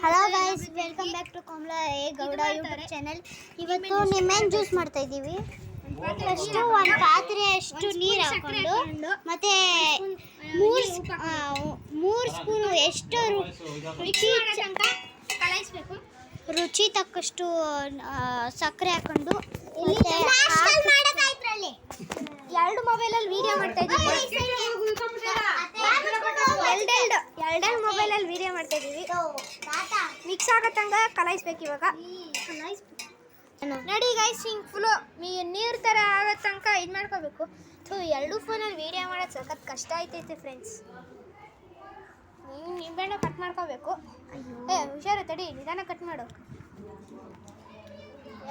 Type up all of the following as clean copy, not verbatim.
Hello guys, welcome back to Kamala A Gowda YouTube channel. ಇವತ್ತು ನಿಂಬೆಹಣ್ಣು juice ಮಾಡ್ತಾ ಇದ್ದೀವಿ. ಫಸ್ಟು ಒಂದು ಪಾತ್ರೆಯಷ್ಟು ನೀರು ಹಾಕೊಂಡು ಮತ್ತೆ ಮೂರು ಸ್ಪೂನು ಎಷ್ಟು ರುಚಿ ತಕ್ಕಷ್ಟು ಸಕ್ಕರೆ ಹಾಕೊಂಡು ಎರಡು ಮೊಬೈಲಲ್ಲಿ ವಿಡಿಯೋ ಮಾಡ್ತಾ ಇದ್ದೀವಿ. ಎರಡೆರಡು ಮೊಬೈಲಲ್ಲಿ ವಿಡಿಯೋ ಮಾಡ್ತಾ ಇದ್ದೀವಿ. ಮಿಕ್ಸ್ ಆಗತ್ತಂಗ ಕಲಾಯಿಸ್ಬೇಕು. ಇವಾಗ ನೋಡಿ ಗೈಸ್, ಹಿಂಗೆ ಫುಲ್ಲು ನೀರು ಥರ ಆಗೋ ತನಕ ಇದು ಮಾಡ್ಕೋಬೇಕು. ಎರಡು ಫೋನಲ್ಲಿ ವಿಡಿಯೋ ಮಾಡೋದು ಸಖತ್ ಕಷ್ಟ ಆಯ್ತೈತೆ ಫ್ರೆಂಡ್ಸ್. ನಿಂಬೆಹಣ್ಣು ಕಟ್ ಮಾಡ್ಕೋಬೇಕು. ಹುಷಾರು, ತಡಿ, ನಿಧಾನ ಕಟ್ ಮಾಡು.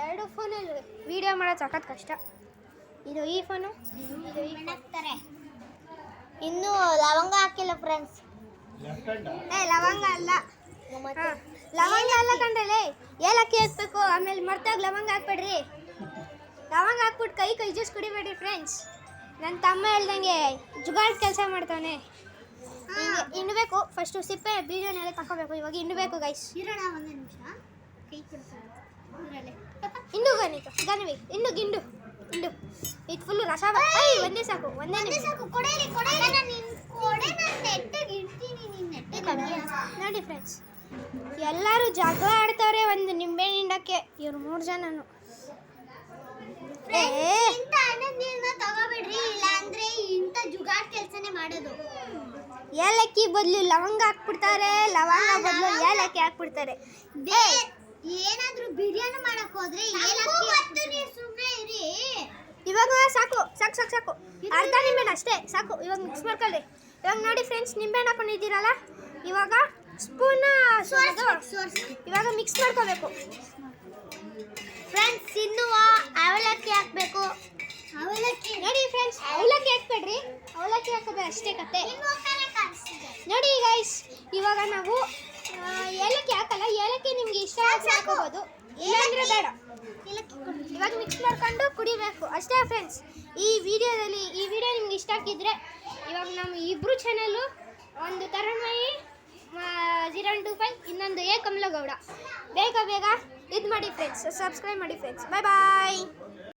ಎರಡು ಫೋನಲ್ಲಿ ವಿಡಿಯೋ ಮಾಡೋದು ಸಖತ್ ಕಷ್ಟ. ಇದು ಈ ಫೋನು, ಇದು ಈ ಹಾಕ್ತಾರೆ. ಇನ್ನೂ ಲವಂಗ ಹಾಕಿಲ್ಲ ಫ್ರೆಂಡ್ಸ್. ಲವಂಗ ಅಲ್ಲ, ಲವಂಗ ಅಲ್ಲ ಕಂಡ್ರಲ್ಲೇ, ಏಲಕ್ಕಿ ಹಾಕ್ಬೇಕು. ಆಮೇಲೆ ಮರ್ತಾಗ ಲವಂಗ ಹಾಕ್ಬೇಡ್ರಿ. ಲವಂಗ ಹಾಕ್ಬಿಟ್ಟು ಕೈ ಜ್ಯೂಸ್ ಕುಡಿಬೇಡ್ರಿ ಫ್ರೆಂಡ್ಸ್. ನನ್ನ ತಮ್ಮ ಹೇಳ್ದಂಗೆ ಜುಗಾಡ್ ಕೆಲಸ ಮಾಡ್ತಾನೆ. ಹಿಂಡಬೇಕು. ಫಸ್ಟು ಸಿಪ್ಪೆ ಬೀಜನೆಲ್ಲ ತಗೋಬೇಕು. ಇವಾಗ ಹಿಂಡಬೇಕು ಗೈಸ್. ಇರೋಣ ಒಂದೇ ನಿಮಿಷ. ಕೈ ಹಿಂಡು ಗನಿವಿ ಹಿಂಡು ಗಿಂಡು ಹಿಂಡು. ಇದು ಫುಲ್ಲು ರಸ. ಒಂದೇ ಸಾಕು, ಒಂದೇ ಸಾಕು. ನೋಡಿ ಫ್ರೆಂಡ್ಸ್, ಎಲ್ಲರೂ ಜಗಳ ಆಡ್ತವ್ರೆ ಒಂದು ನಿಂಬೆ ಹಿಂಡಕ್ಕೆ. ಇವ್ರು 3 ಜನನು. ತಗೋಬಿಡ್ರಿ, ಇಲ್ಲ ಅಂದ್ರೆ ಇಂಥ ಜುಗಾಡ್ ಕೆಲಸನೇ ಮಾಡೋದು. ಏಲಕ್ಕಿ ಬದಲು ಲವಂಗ ಹಾಕ್ಬಿಡ್ತಾರೆ, ಲವಂಗ ಬದಲು ಏಲಕ್ಕಿ ಹಾಕ್ಬಿಡ್ತಾರೆ. ಏನಾದ್ರೂ ಬಿರಿಯಾನಿ ಮಾಡಕ್ ಹೋದ್ರೆ ಸುಮ್ಮನೆ ಇರಿ. ಇವಾಗ ಸಾಕು ಸಾಕು ಸಾಕು ಸಾಕು, ಅರ್ಧ ನಿಂಬೆಹಣ್ಣು ಅಷ್ಟೇ ಸಾಕು. ಇವಾಗ ಮಿಕ್ಸ್ ಮಾಡ್ಕೊಳ್ಳಿ. ಇವಾಗ ನೋಡಿ ಫ್ರೆಂಡ್ಸ್, ನಿಂಬೆಹಣ್ಣು ಹಾಕೊಂಡಿದ್ದೀರಲ್ಲ, ಇವಾಗ ಸ್ಪೂನ್ ಇವಾಗ ಮಿಕ್ಸ್ ಮಾಡ್ಕೋಬೇಕು ಫ್ರೆಂಡ್ಸ್. ಇನ್ನು ಅವಲಕ್ಕಿ ಹಾಕ್ಬೇಕು. ಅವಲಕ್ಕಿ ನೋಡಿ ಫ್ರೆಂಡ್ಸ್, ಅವಲಕ್ಕಿ ಹಾಕ್ಬೇಡ್ರಿ, ಅವಲಕ್ಕಿ ಹಾಕೋಬೇಡ ಅಷ್ಟೇ ಕತೆ. ನೋಡಿ ಗೈಸ್, ಇವಾಗ ನಾವು ಏಲಕ್ಕಿ ಹಾಕಲ್ಲ. ಏಲಕ್ಕಿ ನಿಮ್ಗೆ ಇಷ್ಟ ಹಾಕೋಬೋದು, ಇಲ್ಲಾಂದ್ರೆ ಬೇಡ. ಇವಾಗ ಮಿಕ್ಸ್ ಮಾಡ್ಕೊಂಡು ಕುಡಿಬೇಕು ಅಷ್ಟೇ ಫ್ರೆಂಡ್ಸ್. ಈ ವಿಡಿಯೋ ನಿಮ್ಗೆ ಇಷ್ಟ ಆಗಿದ್ರೆ ಇವಾಗ ನಮ್ಮ ಇಬ್ಬರು ಚಾನಲ್ಲು, ಒಂದು ತರುಣ್ಮಯಿ 025, ಇನ್ನೊಂದು ಎ ಕಮಲಾ ಗೌಡ. ಬೇಗ ಇದು ಮಾಡಿ ಫ್ರೆಂಡ್ಸ್, ಸಬ್ಸ್ಕ್ರೈಬ್ ಮಾಡಿ ಫ್ರೆಂಡ್ಸ್. ಬಾಯ್ ಬಾಯ್.